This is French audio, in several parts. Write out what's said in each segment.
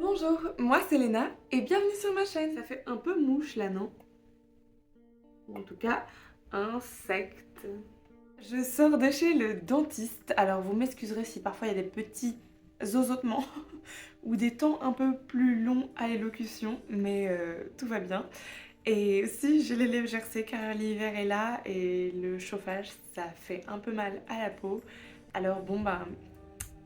Bonjour, moi c'est Léna et bienvenue sur ma chaîne. Ça fait un peu mouche là, non? Ou en tout cas, insecte. Je sors de chez le dentiste, alors vous m'excuserez si parfois il y a des petits zozotements ou des temps un peu plus longs à l'élocution, mais tout va bien. Et aussi j'ai les lèvres gercées car l'hiver est là et le chauffage ça fait un peu mal à la peau. Alors bon bah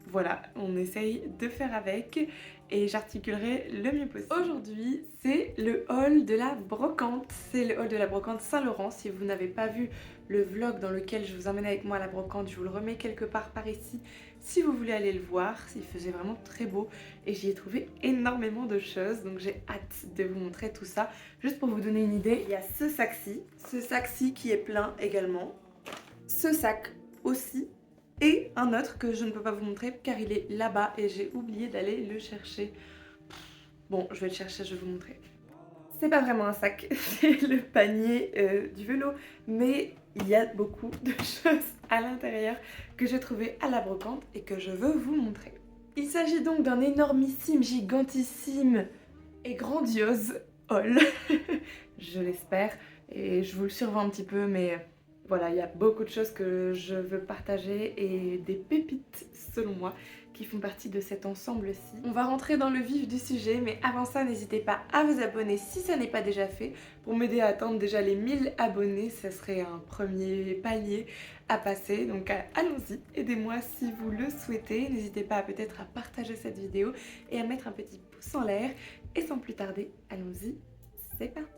voilà, on essaye de faire avec et j'articulerai le mieux possible. Aujourd'hui, c'est le haul de la brocante. C'est le haul de la brocante Saint-Laurent. Si vous n'avez pas vu le vlog dans lequel je vous emmène avec moi à la brocante, je vous le remets quelque part par ici si vous voulez aller le voir. Il faisait vraiment très beau et j'y ai trouvé énormément de choses, donc j'ai hâte de vous montrer tout ça. Juste pour vous donner une idée, il y a ce sac-ci qui est plein également, ce sac aussi, et un autre que je ne peux pas vous montrer car il est là-bas et j'ai oublié d'aller le chercher. Bon, je vais le chercher, je vais vous montrer. C'est pas vraiment un sac, c'est le panier du vélo, mais il y a beaucoup de choses à l'intérieur que j'ai trouvé à la brocante et que je veux vous montrer. Il s'agit donc d'un énormissime, gigantissime et grandiose haul, je l'espère, et je vous le survends un petit peu, mais voilà, il y a beaucoup de choses que je veux partager et des pépites, selon moi, qui font partie de cet ensemble-ci. On va rentrer dans le vif du sujet, mais avant ça, n'hésitez pas à vous abonner si ça n'est pas déjà fait, pour m'aider à atteindre déjà les 1000 abonnés, ça serait un premier palier à passer, donc allons-y, aidez-moi si vous le souhaitez, n'hésitez pas peut-être à partager cette vidéo et à mettre un petit pouce en l'air, et sans plus tarder, allons-y. C'est parti.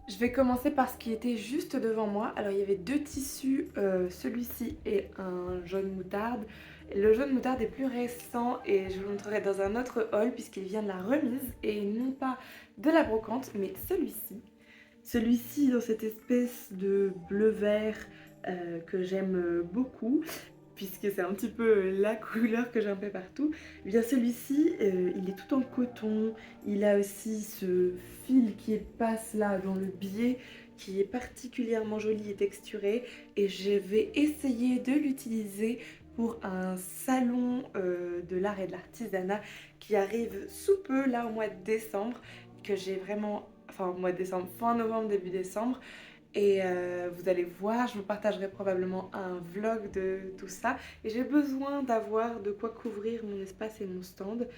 Je vais commencer par ce qui était juste devant moi. Alors il y avait deux tissus, celui-ci et un jaune moutarde. Le jaune moutarde est plus récent et je vous le montrerai dans un autre haul puisqu'il vient de la remise et non pas de la brocante, mais celui-ci. Celui-ci dans cette espèce de bleu-vert que j'aime beaucoup, puisque c'est un petit peu la couleur que j'ai un peu partout. Eh bien celui-ci, il est tout en coton, il a aussi ce fil qui passe là dans le biais, qui est particulièrement joli et texturé, et je vais essayer de l'utiliser pour un salon de l'art et de l'artisanat qui arrive sous peu, là au mois de décembre, que j'ai vraiment, enfin au mois de décembre, fin novembre, début décembre. Et vous allez voir, je vous partagerai probablement un vlog de tout ça. Et j'ai besoin d'avoir de quoi couvrir mon espace et mon stand.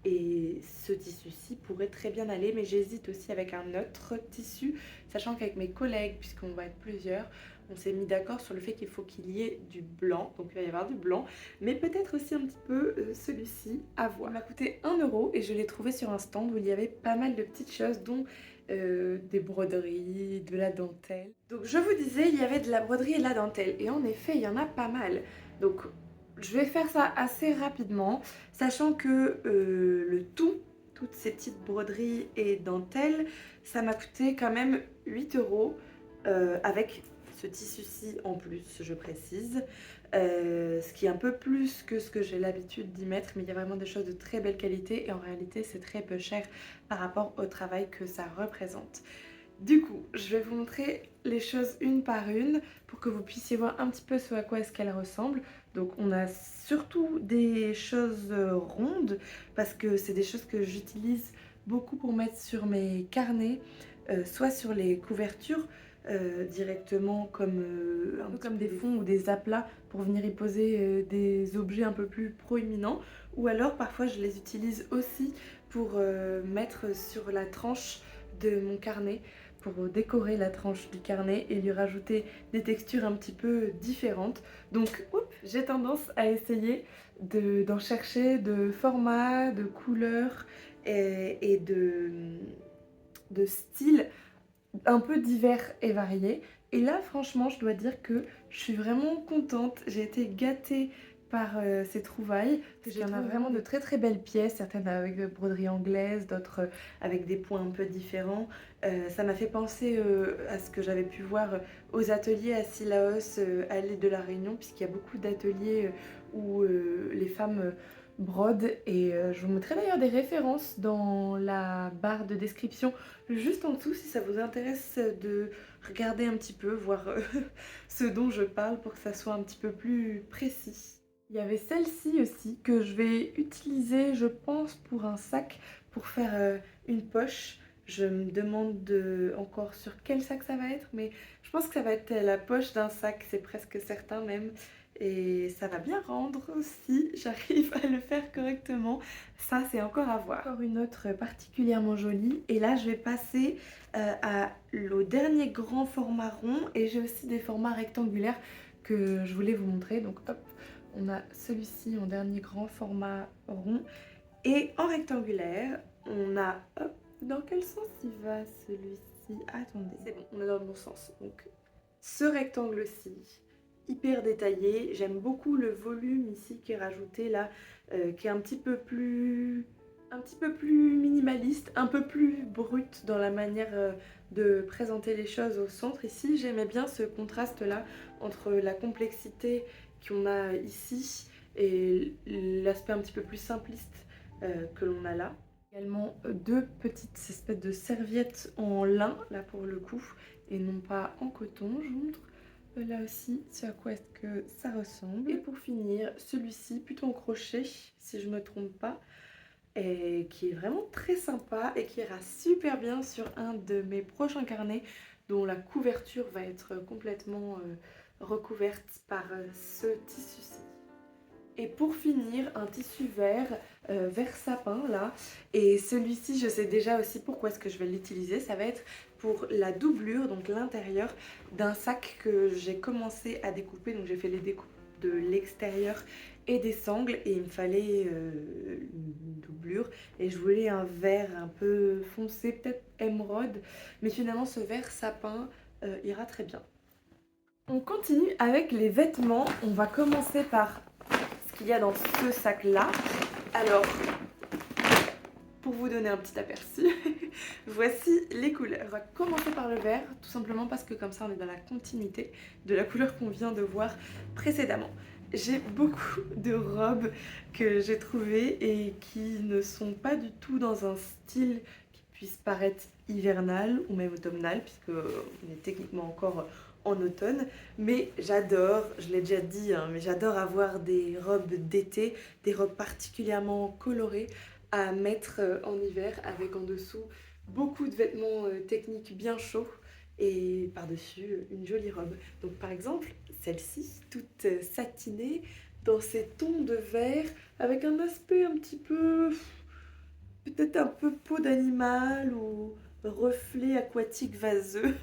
Et ce tissu-ci pourrait très bien aller, mais j'hésite aussi avec un autre tissu, sachant qu'avec mes collègues, puisqu'on va être plusieurs, on s'est mis d'accord sur le fait qu'il faut qu'il y ait du blanc, donc il va y avoir du blanc, mais peut-être aussi un petit peu celui-ci à voir. Il m'a coûté 1 € et je l'ai trouvé sur un stand où il y avait pas mal de petites choses, dont des broderies, de la dentelle. Donc je vous disais, il y avait de la broderie et de la dentelle, et en effet, il y en a pas mal. Donc je vais faire ça assez rapidement, sachant que toutes ces petites broderies et dentelles, ça m'a coûté quand même 8 € avec ce tissu-ci en plus, je précise. Ce qui est un peu plus que ce que j'ai l'habitude d'y mettre, mais il y a vraiment des choses de très belle qualité et en réalité c'est très peu cher par rapport au travail que ça représente. Du coup, je vais vous montrer les choses une par une pour que vous puissiez voir un petit peu ce à quoi est-ce qu'elles ressemblent. Donc on a surtout des choses rondes parce que c'est des choses que j'utilise beaucoup pour mettre sur mes carnets, soit sur les couvertures, directement comme, un peu comme des fonds ou des aplats pour venir y poser des objets un peu plus proéminents, ou alors parfois je les utilise aussi pour mettre sur la tranche de mon carnet, pour décorer la tranche du carnet et lui rajouter des textures un petit peu différentes. Donc j'ai tendance à essayer d'en chercher de formats, de couleurs et de styles un peu divers et variés. Et là franchement je dois dire que je suis vraiment contente, j'ai été gâtée par ces trouvailles. Il y en a vraiment de très très belles pièces, certaines avec de broderie anglaise, d'autres avec des points un peu différents. Ça m'a fait penser à ce que j'avais pu voir aux ateliers à Sillaos, à l'île de la Réunion, puisqu'il y a beaucoup d'ateliers où les femmes brodent, et je vous mettrai d'ailleurs des références dans la barre de description juste en dessous si ça vous intéresse de regarder un petit peu, voir ce dont je parle pour que ça soit un petit peu plus précis. Il y avait celle-ci aussi que je vais utiliser, je pense, pour un sac, pour faire une poche. Je me demande encore sur quel sac ça va être, mais je pense que ça va être la poche d'un sac, c'est presque certain même. Et ça va bien rendre si j'arrive à le faire correctement. Ça, c'est encore à voir. Encore une autre particulièrement jolie. Et là, je vais passer au dernier grand format rond. Et j'ai aussi des formats rectangulaires que je voulais vous montrer. Donc hop, on a celui-ci en dernier grand format rond. Et en rectangulaire, on a... Hop, dans quel sens il va celui-ci? Attendez, c'est bon, on est dans le bon sens. Donc ce rectangle-ci, hyper détaillé. J'aime beaucoup le volume ici qui est rajouté là, qui est un petit peu plus minimaliste, un peu plus brut dans la manière de présenter les choses au centre. Ici, j'aimais bien ce contraste-là entre la complexité qu'on a ici et l'aspect un petit peu plus simpliste que l'on a là. Également deux petites espèces de serviettes en lin, là pour le coup, et non pas en coton. Je vous montre là aussi ce à quoi est-ce que ça ressemble. Et pour finir, celui-ci plutôt en crochet, si je ne me trompe pas, et qui est vraiment très sympa et qui ira super bien sur un de mes prochains carnets dont la couverture va être complètement recouverte par ce tissu-ci. Et pour finir, un tissu vert sapin là. Et celui-ci, je sais déjà aussi pourquoi est-ce que je vais l'utiliser. Ça va être pour la doublure, donc l'intérieur d'un sac que j'ai commencé à découper. Donc j'ai fait les découpes de l'extérieur et des sangles et il me fallait une doublure. Et je voulais un vert un peu foncé, peut-être émeraude. Mais finalement, ce vert sapin ira très bien. On continue avec les vêtements. On va commencer par qu'il y a dans ce sac là. Alors, pour vous donner un petit aperçu, voici les couleurs. On va commencer par le vert, tout simplement parce que comme ça on est dans la continuité de la couleur qu'on vient de voir précédemment. J'ai beaucoup de robes que j'ai trouvées et qui ne sont pas du tout dans un style qui puisse paraître hivernal ou même automnal, puisque on est techniquement encore en automne, mais j'adore, je l'ai déjà dit, hein, mais j'adore avoir des robes d'été, des robes particulièrement colorées à mettre en hiver avec en dessous beaucoup de vêtements techniques bien chauds et par-dessus une jolie robe. Donc par exemple, celle-ci, toute satinée, dans ces tons de vert, avec un aspect un petit peu, peut-être un peu peau d'animal ou reflet aquatique vaseux,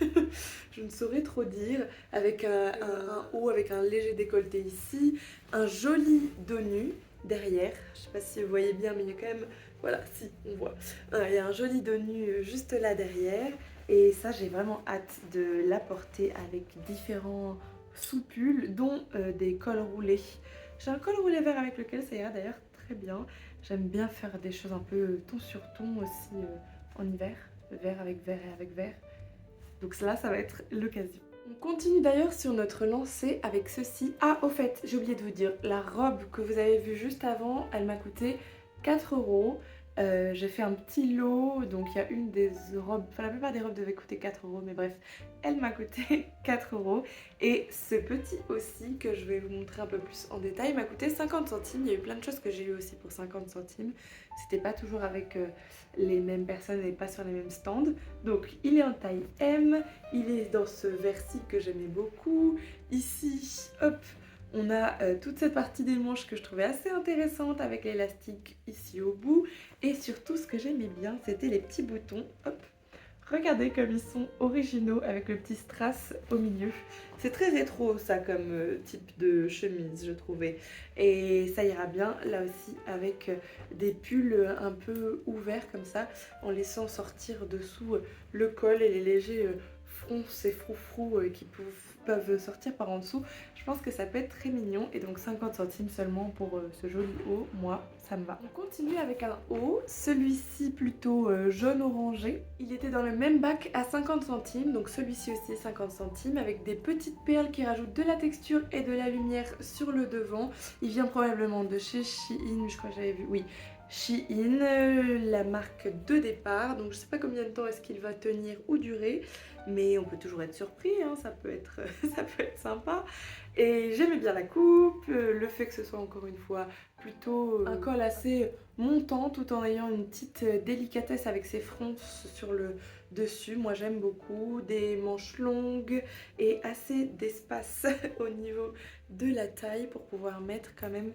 je ne saurais trop dire, avec un haut avec un léger décolleté ici, un joli dos nu derrière, je sais pas si vous voyez bien mais il y a quand même, voilà, si on voit, il y a un joli dos nu juste là derrière et ça j'ai vraiment hâte de l'apporter avec différents sous-pulls dont des cols roulés. J'ai un col roulé vert avec lequel ça ira d'ailleurs très bien. J'aime bien faire des choses un peu ton sur ton aussi en hiver, vert avec vert et avec vert. Donc là, ça va être l'occasion. On continue d'ailleurs sur notre lancée avec ceci. Ah, au fait, j'ai oublié de vous dire, la robe que vous avez vue juste avant, elle m'a coûté 4 €. J'ai fait un petit lot, donc il y a une des robes, enfin la plupart des robes devaient coûter 4 €, mais bref, elle m'a coûté 4 €. Et ce petit aussi, que je vais vous montrer un peu plus en détail, m'a coûté 50 centimes. Il y a eu plein de choses que j'ai eu aussi pour 50 centimes. C'était pas toujours avec les mêmes personnes et pas sur les mêmes stands. Donc il est en taille M, il est dans ce vert-ci que j'aimais beaucoup. Ici, hop, on a toute cette partie des manches que je trouvais assez intéressante avec l'élastique ici au bout. Et surtout, ce que j'aimais bien, c'était les petits boutons. Hop, regardez comme ils sont originaux avec le petit strass au milieu. C'est très rétro ça comme type de chemise, je trouvais. Et ça ira bien là aussi avec des pulls un peu ouverts comme ça, en laissant sortir dessous le col et les légers fronces et froufrous qui peuvent sortir par en dessous. Je pense que ça peut être très mignon et donc 50 centimes seulement pour ce joli haut, moi ça me va. On continue avec un haut, celui-ci plutôt jaune orangé. Il était dans le même bac à 50 centimes, donc celui-ci aussi 50 centimes avec des petites perles qui rajoutent de la texture et de la lumière sur le devant. Il vient probablement de chez Shein, je crois que j'avais vu, oui. Shein, la marque de départ, donc je sais pas combien de temps est-ce qu'il va tenir ou durer, mais on peut toujours être surpris, hein, ça peut être, ça peut être sympa. Et j'aimais bien la coupe, le fait que ce soit encore une fois plutôt un col assez montant tout en ayant une petite délicatesse avec ses fronces sur le dessus. Moi j'aime beaucoup, des manches longues et assez d'espace au niveau de la taille pour pouvoir mettre quand même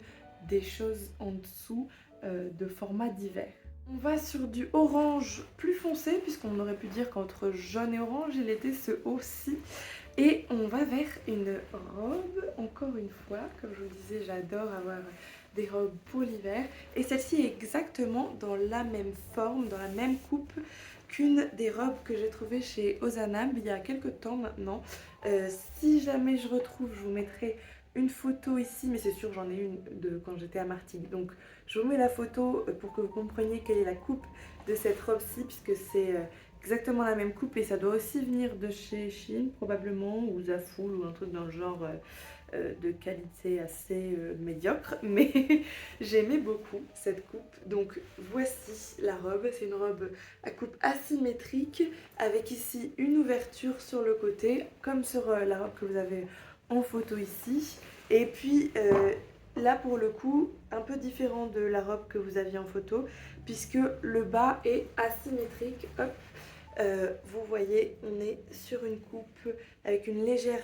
des choses en dessous de format divers. On va sur du orange plus foncé puisqu'on aurait pu dire qu'entre jaune et orange il était ce haut-ci. Et on va vers une robe, encore une fois, comme je vous le disais, j'adore avoir des robes pour l'hiver. Et celle-ci est exactement dans la même forme, dans la même coupe qu'une des robes que j'ai trouvées chez Ozanam il y a quelques temps maintenant. Si jamais je retrouve, je vous mettrai une photo ici, mais c'est sûr j'en ai une de quand j'étais à Martinique. Donc je vous mets la photo pour que vous compreniez quelle est la coupe de cette robe-ci, puisque c'est exactement la même coupe et ça doit aussi venir de chez Shein probablement, ou Zaful ou un truc dans le genre de qualité assez médiocre, mais j'aimais beaucoup cette coupe. Donc voici la robe, c'est une robe à coupe asymétrique avec ici une ouverture sur le côté comme sur la robe que vous avez en photo ici, et puis là pour le coup un peu différent de la robe que vous aviez en photo puisque le bas est asymétrique. Hop. Vous voyez, on est sur une coupe avec une légère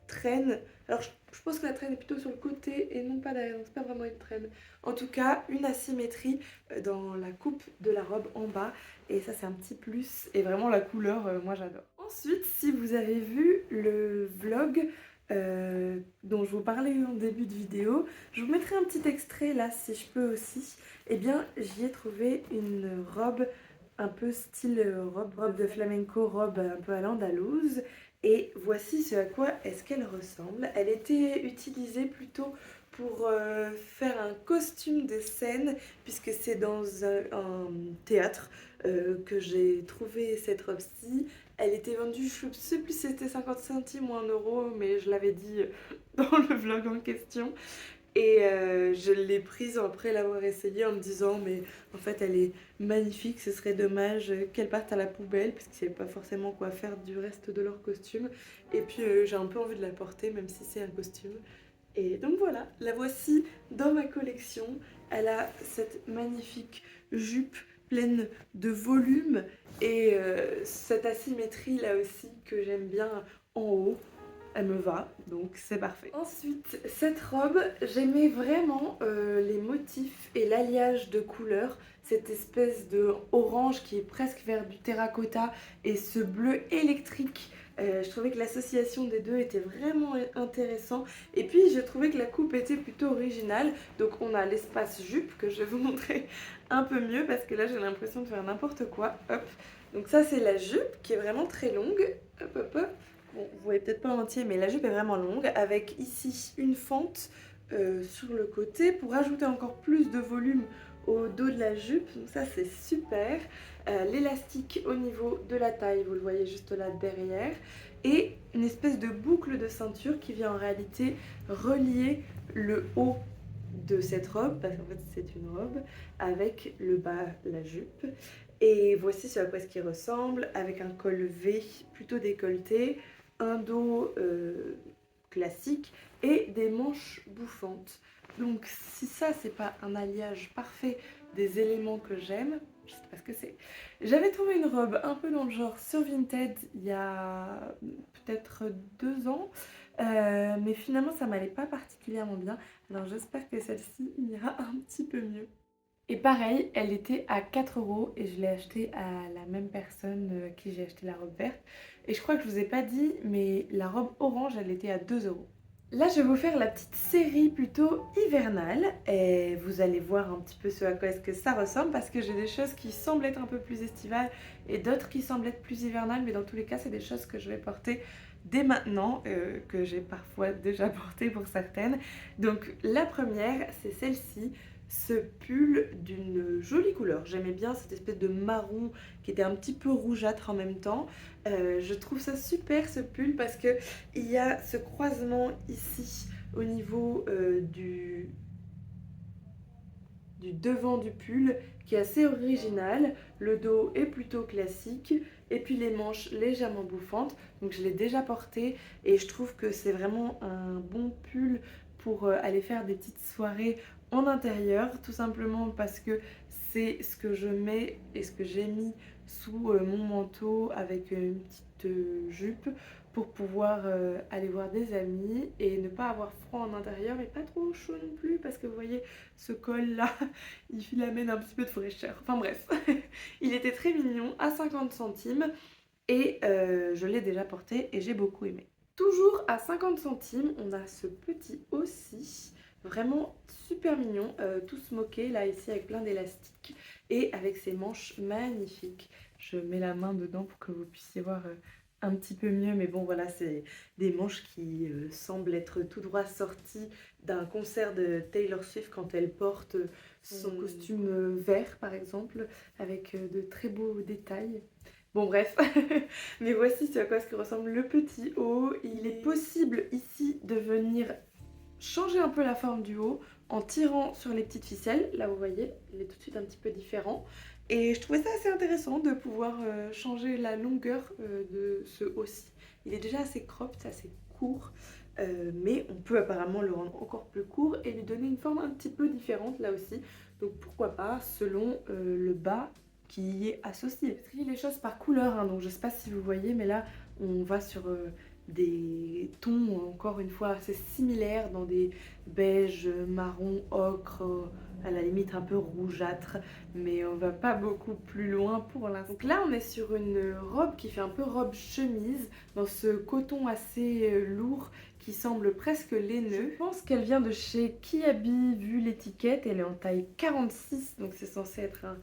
traîne. Alors je pense que la traîne est plutôt sur le côté et non pas derrière, c'est pas vraiment une traîne. En tout cas, une asymétrie dans la coupe de la robe en bas. Et ça c'est un petit plus. Et vraiment la couleur, moi j'adore. Ensuite, si vous avez vu le vlog dont je vous parlais en début de vidéo, je vous mettrai un petit extrait là si je peux aussi. Eh bien, j'y ai trouvé une robe un peu style robe de flamenco, robe un peu à l'andalouse. Et voici ce à quoi est-ce qu'elle ressemble. Elle était utilisée plutôt pour faire un costume de scène, puisque c'est dans un théâtre que j'ai trouvé cette robe-ci. Elle était vendue, je ne sais plus si c'était 50 centimes ou 1 euro, mais je l'avais dit dans le vlog en question. Et je l'ai prise après l'avoir essayée en me disant mais en fait elle est magnifique, ce serait dommage qu'elle parte à la poubelle parce qu'ils ne savaient pas forcément quoi faire du reste de leur costume. Et puis j'ai un peu envie de la porter même si c'est un costume. Et donc voilà, la voici dans ma collection. Elle a cette magnifique jupe pleine de volume et cette asymétrie là aussi que j'aime bien en haut. Elle me va, donc c'est parfait. Ensuite, cette robe, j'aimais vraiment les motifs et l'alliage de couleurs. Cette espèce de orange qui est presque vers du terracotta et ce bleu électrique. Je trouvais que l'association des deux était vraiment intéressant. Et puis, je trouvais que la coupe était plutôt originale. Donc, on a l'espace jupe que je vais vous montrer un peu mieux parce que là, j'ai l'impression de faire n'importe quoi. Hop. Donc ça, c'est la jupe qui est vraiment très longue. Hop, hop, hop. Bon, vous voyez peut-être pas en entier, mais la jupe est vraiment longue, avec ici une fente sur le côté pour ajouter encore plus de volume au dos de la jupe. Donc ça c'est super. L'élastique au niveau de la taille, vous le voyez juste là derrière. Et une espèce de boucle de ceinture qui vient en réalité relier le haut de cette robe, parce qu'en fait c'est une robe, avec le bas, la jupe. Et voici ce à quoi ce ressemble, avec un col V plutôt décolleté, un dos classique et des manches bouffantes. Donc si ça c'est pas un alliage parfait des éléments que j'aime, je sais pas ce que c'est. J'avais trouvé une robe un peu dans le genre sur Vinted il y a peut-être 2 ans, mais finalement ça m'allait pas particulièrement bien. Alors j'espère que celle-ci ira un petit peu mieux. Et pareil, elle était à 4 € et je l'ai achetée à la même personne à qui j'ai acheté la robe verte. Et je crois que je vous ai pas dit, mais la robe orange, elle était à 2 €. Là, je vais vous faire la petite série plutôt hivernale et vous allez voir un petit peu ce à quoi est-ce que ça ressemble parce que j'ai des choses qui semblent être un peu plus estivales et d'autres qui semblent être plus hivernales, mais dans tous les cas, c'est des choses que je vais porter dès maintenant, que j'ai parfois déjà portées pour certaines. Donc la première, c'est celle-ci. Ce pull d'une jolie couleur. J'aimais bien cette espèce de marron qui était un petit peu rougeâtre en même temps. Je trouve ça super ce pull parce que il y a ce croisement ici au niveau du devant du pull qui est assez original. Le dos est plutôt classique et puis les manches légèrement bouffantes. Donc je l'ai déjà porté et je trouve que c'est vraiment un bon pull pour aller faire des petites soirées en intérieur, tout simplement parce que c'est ce que je mets et ce que j'ai mis sous mon manteau avec une petite jupe pour pouvoir aller voir des amis et ne pas avoir froid en intérieur et pas trop chaud non plus parce que vous voyez ce col là il amène un petit peu de fraîcheur. Enfin bref, il était très mignon à 50 centimes et je l'ai déjà porté et j'ai beaucoup aimé. Toujours à 50 centimes, on a ce petit aussi, vraiment super mignon, tout smoké là ici avec plein d'élastiques et avec ses manches magnifiques. Je mets la main dedans pour que vous puissiez voir un petit peu mieux, mais bon voilà, c'est des manches qui semblent être tout droit sorties d'un concert de Taylor Swift quand elle porte son costume vert par exemple, avec de très beaux détails. Bon bref, mais voici à quoi ressemble le petit haut. Il est possible ici de venir changer un peu la forme du haut en tirant sur les petites ficelles. Là vous voyez, il est tout de suite un petit peu différent. Et je trouvais ça assez intéressant de pouvoir changer la longueur de ce haut-ci. Il est déjà assez cropped, assez court, mais on peut apparemment le rendre encore plus court et lui donner une forme un petit peu différente là aussi. Donc pourquoi pas selon le bas qui y est associé. Je trie les choses par couleur, hein, donc je sais pas si vous voyez, mais là on va sur des tons encore une fois assez similaires dans des beiges, marron, ocre, à la limite un peu rougeâtre, mais on va pas beaucoup plus loin pour l'instant. Donc là on est sur une robe qui fait un peu robe chemise dans ce coton assez lourd qui semble presque laineux. Je pense qu'elle vient de chez Kiabi vu l'étiquette, elle est en taille 46 donc c'est censé être un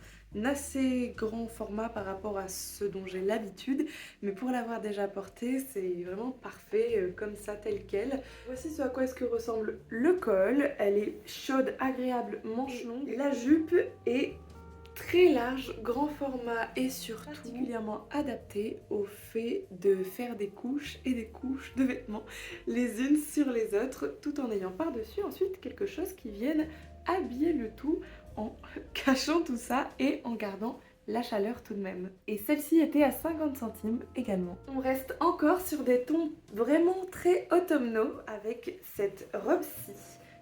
assez grand format par rapport à ce dont j'ai l'habitude, mais pour l'avoir déjà porté c'est vraiment parfait comme ça tel quel. Voici ce à quoi est-ce que ressemble le col. Elle est chaude, agréable, manche longue. La jupe est très large, grand format et surtout particulièrement adapté au fait de faire des couches et des couches de vêtements les unes sur les autres tout en ayant par-dessus ensuite quelque chose qui vienne habiller le tout en cachant tout ça et en gardant la chaleur tout de même. Et celle-ci était à 50 centimes également. On reste encore sur des tons vraiment très automnaux avec cette robe-ci.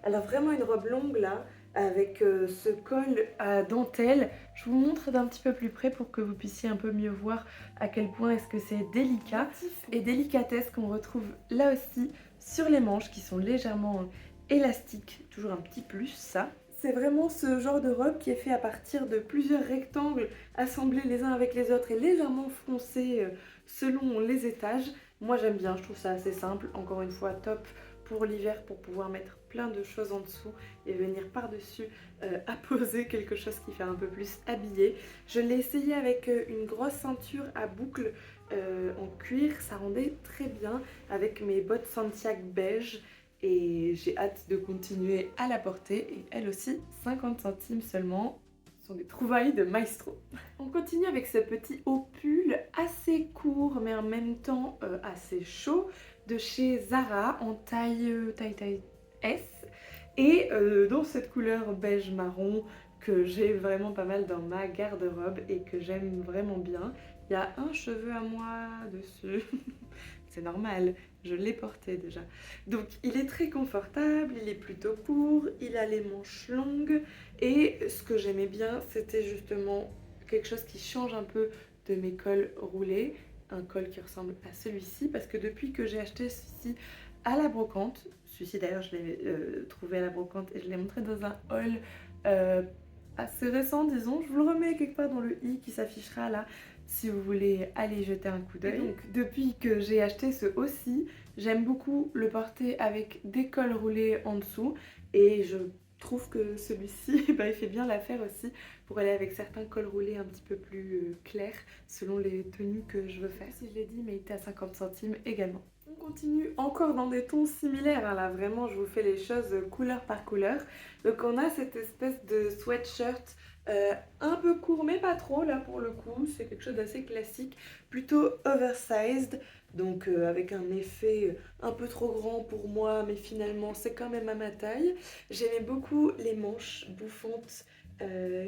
Alors vraiment une robe longue là, avec ce col à dentelle. Je vous montre d'un petit peu plus près pour que vous puissiez un peu mieux voir à quel point est-ce que c'est délicat et délicatesse qu'on retrouve là aussi sur les manches qui sont légèrement élastiques, toujours un petit plus ça. C'est vraiment ce genre de robe qui est fait à partir de plusieurs rectangles assemblés les uns avec les autres et légèrement froncés selon les étages. Moi j'aime bien, je trouve ça assez simple, encore une fois top pour l'hiver pour pouvoir mettre plein de choses en dessous et venir par-dessus apposer quelque chose qui fait un peu plus habillé. Je l'ai essayé avec une grosse ceinture à boucles en cuir, ça rendait très bien avec mes bottes Santiago beige. Et j'ai hâte de continuer à la porter et elle aussi 50 centimes seulement. Ce sont des trouvailles de Maestro. On continue avec ce petit haut pull assez court mais en même temps assez chaud de chez Zara en taille S et dans cette couleur beige marron que j'ai vraiment pas mal dans ma garde-robe et que j'aime vraiment bien. Il y a un cheveu à moi dessus. C'est normal, je l'ai porté déjà. Donc il est très confortable, il est plutôt court, il a les manches longues et ce que j'aimais bien c'était justement quelque chose qui change un peu de mes cols roulés, un col qui ressemble à celui-ci parce que depuis que j'ai acheté celui-ci à la brocante, celui-ci d'ailleurs je l'ai trouvé à la brocante et je l'ai montré dans un haul assez récent disons, je vous le remets quelque part dans le i qui s'affichera là si vous voulez aller jeter un coup d'œil. Donc depuis que j'ai acheté ce haut-ci, j'aime beaucoup le porter avec des cols roulés en dessous et je trouve que celui-ci bah, il fait bien l'affaire aussi pour aller avec certains cols roulés un petit peu plus clairs selon les tenues que je veux faire. Si je l'ai dit, mais il était à 50 centimes également. On continue encore dans des tons similaires, hein, là vraiment je vous fais les choses couleur par couleur. Donc on a cette espèce de sweatshirt un peu court mais pas trop là pour le coup, c'est quelque chose d'assez classique, plutôt oversized, donc avec un effet un peu trop grand pour moi mais finalement c'est quand même à ma taille. J'aimais beaucoup les manches bouffantes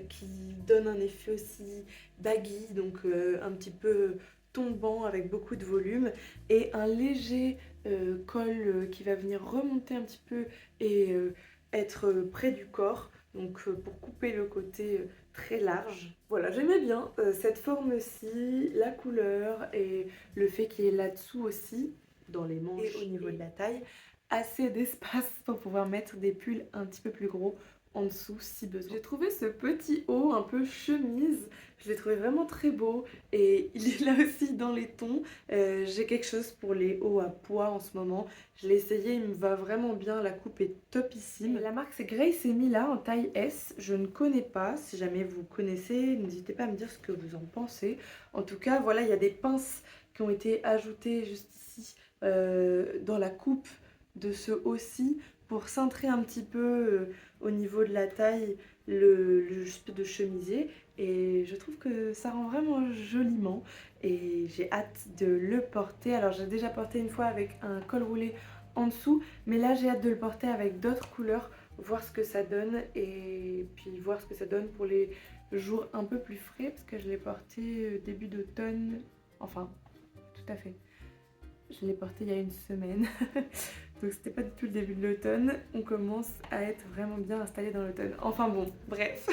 qui donnent un effet aussi baggy, donc un petit peu tombant avec beaucoup de volume et un léger col qui va venir remonter un petit peu et être près du corps, donc pour couper le côté très large. Voilà, j'aimais bien cette forme-ci, la couleur et le fait qu'il y ait là-dessous aussi, dans les manches et au niveau de la taille, assez d'espace pour pouvoir mettre des pulls un petit peu plus gros en dessous si besoin. J'ai trouvé ce petit haut un peu chemise, je l'ai trouvé vraiment très beau et il est là aussi dans les tons. J'ai quelque chose pour les hauts à pois en ce moment, je l'ai essayé, il me va vraiment bien, la coupe est topissime. Et la marque c'est Grace Mila en taille S, je ne connais pas, si jamais vous connaissez, n'hésitez pas à me dire ce que vous en pensez. En tout cas, voilà, il y a des pinces qui ont été ajoutées juste ici dans la coupe de ce haut-ci pour cintrer un petit peu au niveau de la taille le de chemisier et je trouve que ça rend vraiment joliment et j'ai hâte de le porter. Alors j'ai déjà porté une fois avec un col roulé en dessous mais là j'ai hâte de le porter avec d'autres couleurs, voir ce que ça donne et puis voir ce que ça donne pour les jours un peu plus frais parce que je l'ai porté début d'automne, enfin tout à fait. Je l'ai porté il y a une semaine, donc c'était pas du tout le début de l'automne. On commence à être vraiment bien installé dans l'automne. Enfin bon, bref,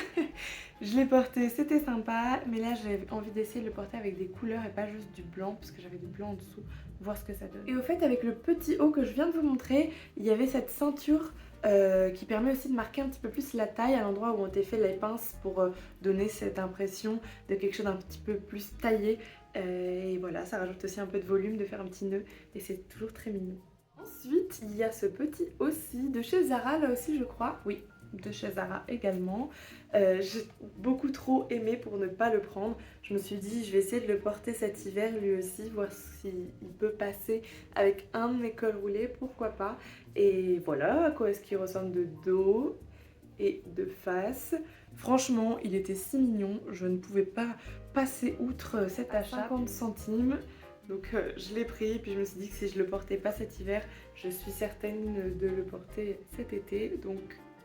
je l'ai porté, c'était sympa, mais là j'avais envie d'essayer de le porter avec des couleurs et pas juste du blanc, parce que j'avais du blanc en dessous, voir ce que ça donne. Et au fait, avec le petit haut que je viens de vous montrer, il y avait cette ceinture qui permet aussi de marquer un petit peu plus la taille à l'endroit où ont été fait les pinces pour donner cette impression de quelque chose d'un petit peu plus taillé. Et voilà, ça rajoute aussi un peu de volume de faire un petit nœud et c'est toujours très mignon. Ensuite, il y a ce petit aussi de chez Zara, là aussi je crois. Oui, de chez Zara également. J'ai beaucoup trop aimé pour ne pas le prendre. Je me suis dit, je vais essayer de le porter cet hiver lui aussi, voir s'il peut passer avec un de mes cols roulés, pourquoi pas. Et voilà à quoi est-ce qu'il ressemble de dos et de face. Franchement, il était si mignon, je ne pouvais pas passer outre cet achat. 50 centimes. Donc je l'ai pris, puis je me suis dit que si je le portais pas cet hiver, je suis certaine de le porter cet été. Donc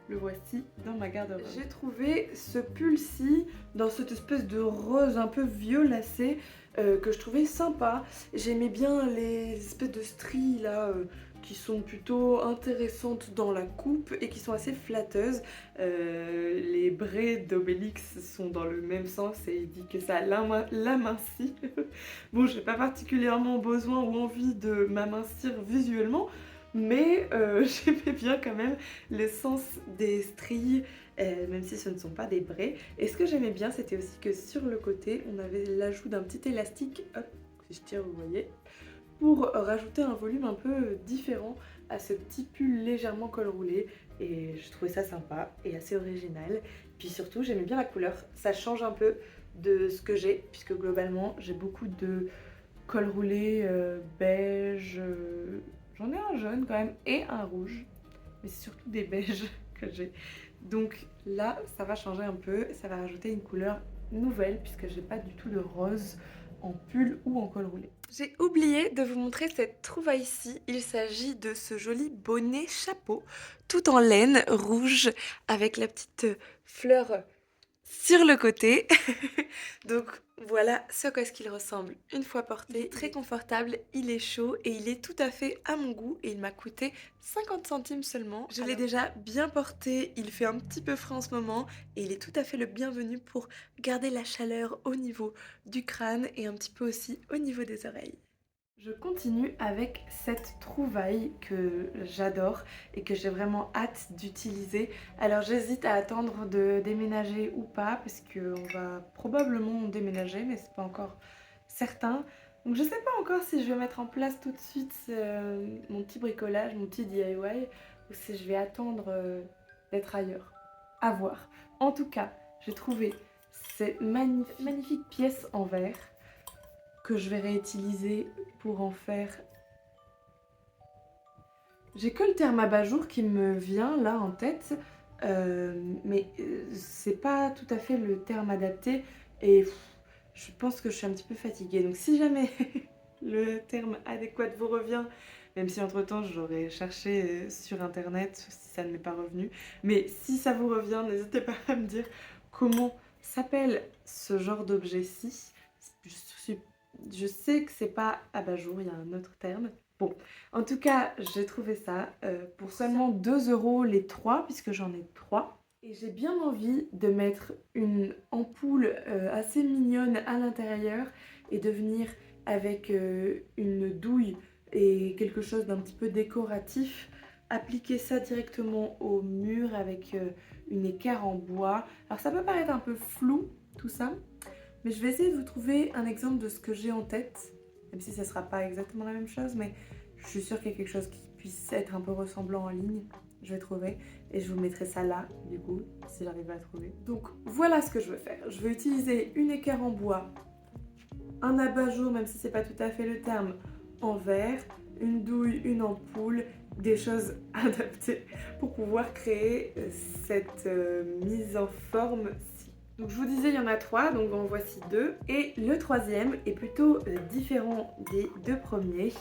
le voici dans ma garde-robe. J'ai trouvé ce pull-ci dans cette espèce de rose un peu violacé que je trouvais sympa. J'aimais bien les espèces de stries là qui sont plutôt intéressantes dans la coupe et qui sont assez flatteuses. Les braies d'Obélix sont dans le même sens et il dit que ça l'amincit. Bon, j'ai pas particulièrement besoin ou envie de m'amincir visuellement, mais j'aimais bien quand même le sens des stries, même si ce ne sont pas des braies. Et ce que j'aimais bien, c'était aussi que sur le côté, on avait l'ajout d'un petit élastique, hop, si je tire, vous voyez, pour rajouter un volume un peu différent à ce petit pull légèrement col roulé et je trouvais ça sympa et assez original. Puis surtout j'aimais bien la couleur, ça change un peu de ce que j'ai puisque globalement j'ai beaucoup de col roulé beige, j'en ai un jaune quand même et un rouge mais c'est surtout des beiges que j'ai. Donc là ça va changer un peu, ça va rajouter une couleur nouvelle puisque j'ai pas du tout de rose en pull ou en col roulé. J'ai oublié de vous montrer cette trouvaille-ci. Il s'agit de ce joli bonnet chapeau, tout en laine rouge, avec la petite fleur sur le côté. Donc voilà ce qu'est-ce qu'il ressemble une fois porté. Il est très confortable, il est chaud et il est tout à fait à mon goût et il m'a coûté 50 centimes seulement. Je l'ai déjà bien porté, il fait un petit peu frais en ce moment et il est tout à fait le bienvenu pour garder la chaleur au niveau du crâne et un petit peu aussi au niveau des oreilles. Je continue avec cette trouvaille que j'adore et que j'ai vraiment hâte d'utiliser. Alors j'hésite à attendre de déménager ou pas parce qu'on va probablement déménager mais c'est pas encore certain. Donc je sais pas encore si je vais mettre en place tout de suite mon petit bricolage, mon petit DIY ou si je vais attendre d'être ailleurs. À voir. En tout cas, j'ai trouvé ces magnifiques pièces en verre que je vais réutiliser pour en faire. J'ai que le terme abat-jour qui me vient là en tête, mais c'est pas tout à fait le terme adapté et je pense que je suis un petit peu fatiguée. Donc si jamais le terme adéquat vous revient, même si entre temps j'aurais cherché sur internet si ça ne m'est pas revenu, mais si ça vous revient, n'hésitez pas à me dire comment s'appelle ce genre d'objet-ci. Je suis Je sais que c'est pas abat-jour, il y a un autre terme. Bon, en tout cas, j'ai trouvé ça pour seulement 2 € les 3, puisque j'en ai 3. Et j'ai bien envie de mettre une ampoule assez mignonne à l'intérieur et de venir avec une douille et quelque chose d'un petit peu décoratif. Appliquer ça directement au mur avec une équerre en bois. Alors ça peut paraître un peu flou tout ça, mais je vais essayer de vous trouver un exemple de ce que j'ai en tête, même si ça ne sera pas exactement la même chose, mais je suis sûre qu'il y a quelque chose qui puisse être un peu ressemblant en ligne. Je vais trouver et je vous mettrai ça là, du coup, si j'arrive à trouver. Donc voilà ce que je veux faire. Je veux utiliser une équerre en bois, un abat-jour, même si c'est pas tout à fait le terme, en verre, une douille, une ampoule, des choses adaptées pour pouvoir créer cette mise en forme-ci. Donc je vous disais, il y en a 3, donc en voici 2. Et le troisième est plutôt différent des 2 premiers,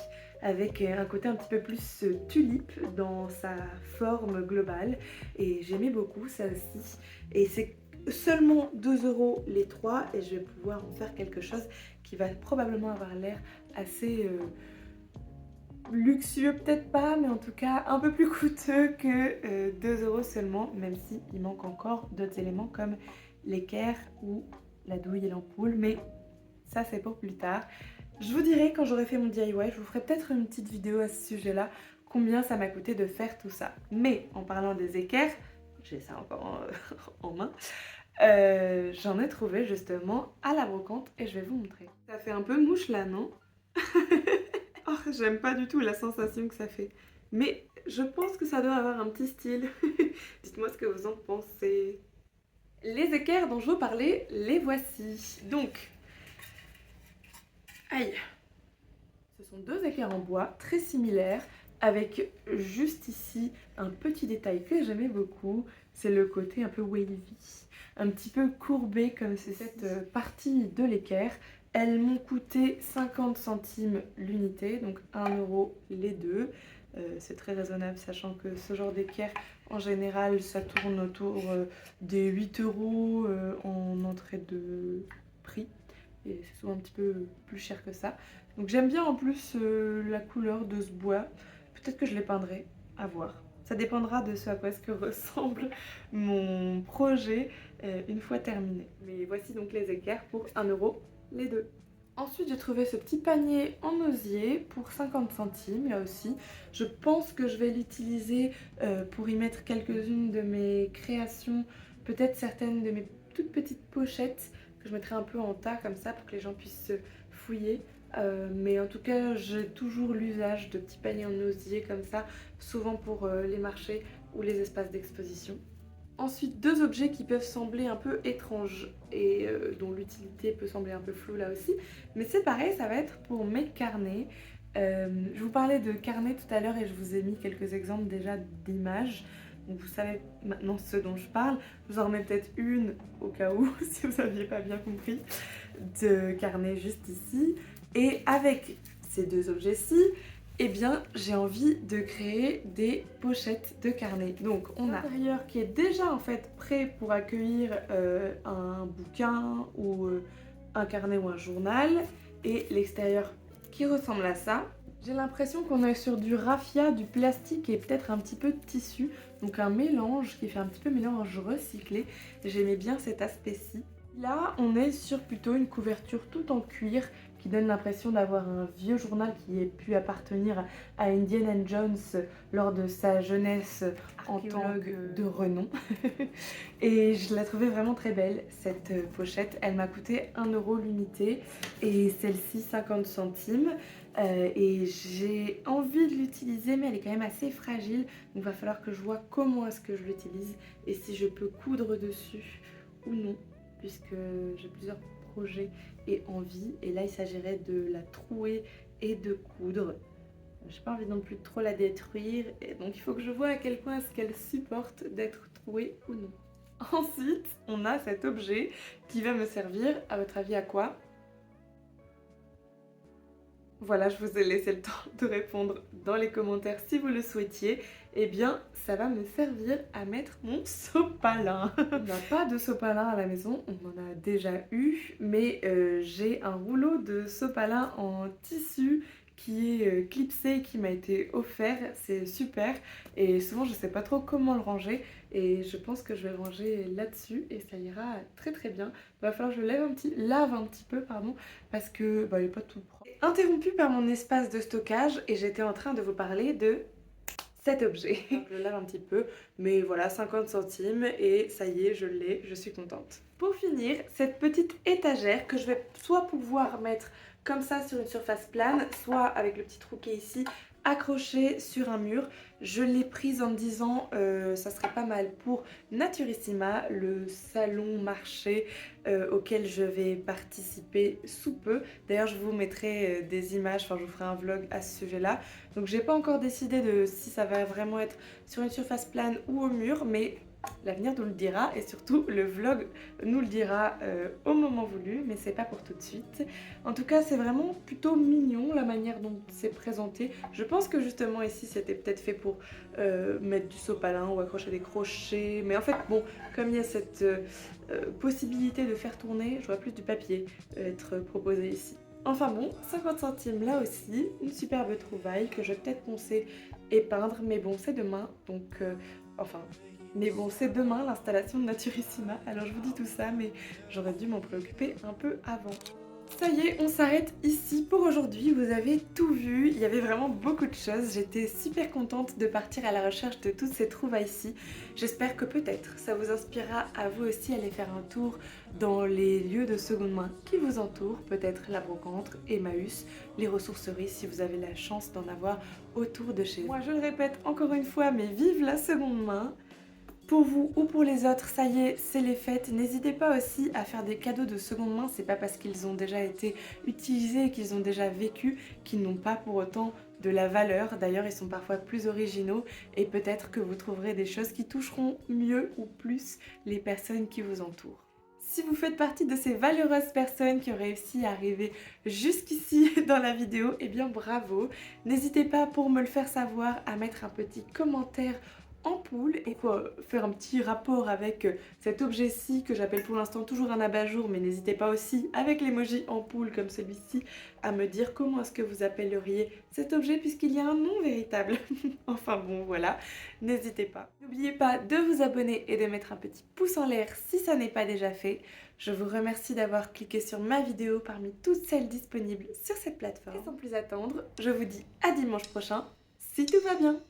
avec un côté un petit peu plus tulipe dans sa forme globale. Et j'aimais beaucoup ça aussi. Et c'est seulement 2 € les 3 et je vais pouvoir en faire quelque chose qui va probablement avoir l'air assez luxueux, peut-être pas, mais en tout cas un peu plus coûteux que 2 € seulement, même si il manque encore d'autres éléments comme l'équerre ou la douille et l'ampoule, mais ça c'est pour plus tard. Je vous dirai quand j'aurai fait mon DIY, je vous ferai peut-être une petite vidéo à ce sujet-là, combien ça m'a coûté de faire tout ça. Mais en parlant des équerres, j'ai ça encore en main, j'en ai trouvé justement à la brocante et je vais vous montrer. Ça fait un peu mouche là, non? Oh, j'aime pas du tout la sensation que ça fait. Mais je pense que ça doit avoir un petit style. Dites-moi ce que vous en pensez. Les équerres dont je vous parlais, les voici. Donc, aïe. Ce sont 2 équerres en bois très similaires avec juste ici un petit détail que j'aimais beaucoup. C'est le côté un peu wavy, un petit peu courbé comme c'est cette partie de l'équerre. Elles m'ont coûté 50 centimes l'unité, donc 1 € les deux. C'est très raisonnable, sachant que ce genre d'équerre, en général, ça tourne autour des 8 € en entrée de prix. Et c'est souvent un petit peu plus cher que ça. Donc j'aime bien en plus la couleur de ce bois. Peut-être que je les peindrai, à voir. Ça dépendra de ce à quoi est-ce que ressemble mon projet une fois terminé. Mais voici donc les équerres pour 1 € les deux. Ensuite, j'ai trouvé ce petit panier en osier pour 50 centimes, là aussi. Je pense que je vais l'utiliser pour y mettre quelques-unes de mes créations, peut-être certaines de mes toutes petites pochettes que je mettrai un peu en tas comme ça pour que les gens puissent fouiller. Mais en tout cas, j'ai toujours l'usage de petits paniers en osier comme ça, souvent pour les marchés ou les espaces d'exposition. Ensuite, 2 objets qui peuvent sembler un peu étranges et dont l'utilité peut sembler un peu floue là aussi. Mais c'est pareil, ça va être pour mes carnets. Je vous parlais de carnets tout à l'heure et je vous ai mis quelques exemples déjà d'images. Donc vous savez maintenant ce dont je parle. Je vous en remets peut-être une au cas où, si vous n'aviez pas bien compris, de carnet juste ici. Et avec ces 2 objets-ci, eh bien, j'ai envie de créer des pochettes de carnet. Donc, on a l'intérieur qui est déjà en fait prêt pour accueillir un bouquin ou un carnet ou un journal. Et l'extérieur qui ressemble à ça. J'ai l'impression qu'on est sur du raffia, du plastique et peut-être un petit peu de tissu. Donc un mélange qui fait un petit peu mélange recyclé. J'aimais bien cet aspect-ci. Là, on est sur plutôt une couverture tout en cuir qui donne l'impression d'avoir un vieux journal qui ait pu appartenir à Indiana Jones lors de sa jeunesse en tant que de renom. Et je la trouvais vraiment très belle, cette pochette. Elle m'a coûté 1 € l'unité et celle-ci 50 centimes. Et j'ai envie de l'utiliser, mais elle est quand même assez fragile. Donc il va falloir que je vois comment est-ce que je l'utilise et si je peux coudre dessus ou non, puisque j'ai plusieurs projets et envie. Et là, il s'agirait de la trouer et de coudre. J'ai pas envie non plus de trop la détruire. Et donc, il faut que je vois à quel point est-ce qu'elle supporte d'être trouée ou non. Ensuite, on a cet objet qui va me servir, à votre avis, à quoi? Voilà, je vous ai laissé le temps de répondre dans les commentaires si vous le souhaitiez. Eh bien, ça va me servir à mettre mon sopalin. On n'a pas de sopalin à la maison, on en a déjà eu, mais j'ai un rouleau de sopalin en tissu qui est clipsé, qui m'a été offert. C'est super et souvent je sais pas trop comment le ranger et je pense que je vais le ranger là-dessus et ça ira très très bien. Il va falloir que je lave un petit peu, pardon, parce que il n'est pas tout propre. Interrompu par mon espace de stockage et j'étais en train de vous parler de cet objet. Je le lave un petit peu, mais voilà, 50 centimes et ça y est, je l'ai, je suis contente. Pour finir, cette petite étagère que je vais soit pouvoir mettre comme ça sur une surface plane, soit avec le petit trou qui est ici, accrochée sur un mur. Je l'ai prise en me disant ça serait pas mal pour Naturissima, le salon marché auquel je vais participer sous peu. D'ailleurs je vous mettrai des images, enfin je vous ferai un vlog à ce sujet là. Donc j'ai pas encore décidé de si ça va vraiment être sur une surface plane ou au mur, mais l'avenir nous le dira et surtout le vlog nous le dira au moment voulu, mais c'est pas pour tout de suite. En tout cas c'est vraiment plutôt mignon la manière dont c'est présenté. Je pense que justement ici c'était peut-être fait pour mettre du sopalin ou accrocher des crochets, mais en fait bon, comme il y a cette possibilité de faire tourner, je vois plus du papier être proposé ici. Enfin bon, 50 centimes là aussi, une superbe trouvaille que je vais peut-être poncer et peindre, mais bon c'est demain, donc mais bon c'est demain l'installation de Naturissima, alors je vous dis tout ça, mais j'aurais dû m'en préoccuper un peu avant. Ça y est, on s'arrête ici pour aujourd'hui, vous avez tout vu, il y avait vraiment beaucoup de choses, j'étais super contente de partir à la recherche de toutes ces trouvailles-ci. J'espère que peut-être ça vous inspirera à vous aussi aller faire un tour dans les lieux de seconde main qui vous entourent, peut-être la brocante, Emmaüs, les ressourceries si vous avez la chance d'en avoir autour de chez vous. Moi je le répète encore une fois, mais vive la seconde main! Pour vous ou pour les autres, ça y est, c'est les fêtes. N'hésitez pas aussi à faire des cadeaux de seconde main. C'est pas parce qu'ils ont déjà été utilisés et qu'ils ont déjà vécu qu'ils n'ont pas pour autant de la valeur. D'ailleurs, ils sont parfois plus originaux et peut-être que vous trouverez des choses qui toucheront mieux ou plus les personnes qui vous entourent. Si vous faites partie de ces valeureuses personnes qui ont réussi à arriver jusqu'ici dans la vidéo, eh bien bravo! N'hésitez pas pour me le faire savoir à mettre un petit commentaire ampoule et pour faire un petit rapport avec cet objet-ci que j'appelle pour l'instant toujours un abat-jour, mais n'hésitez pas aussi avec l'emoji ampoule comme celui-ci à me dire comment est-ce que vous appelleriez cet objet puisqu'il y a un nom véritable. Enfin bon voilà, n'hésitez pas. N'oubliez pas de vous abonner et de mettre un petit pouce en l'air si ça n'est pas déjà fait. Je vous remercie d'avoir cliqué sur ma vidéo parmi toutes celles disponibles sur cette plateforme. Et sans plus attendre, je vous dis à dimanche prochain si tout va bien.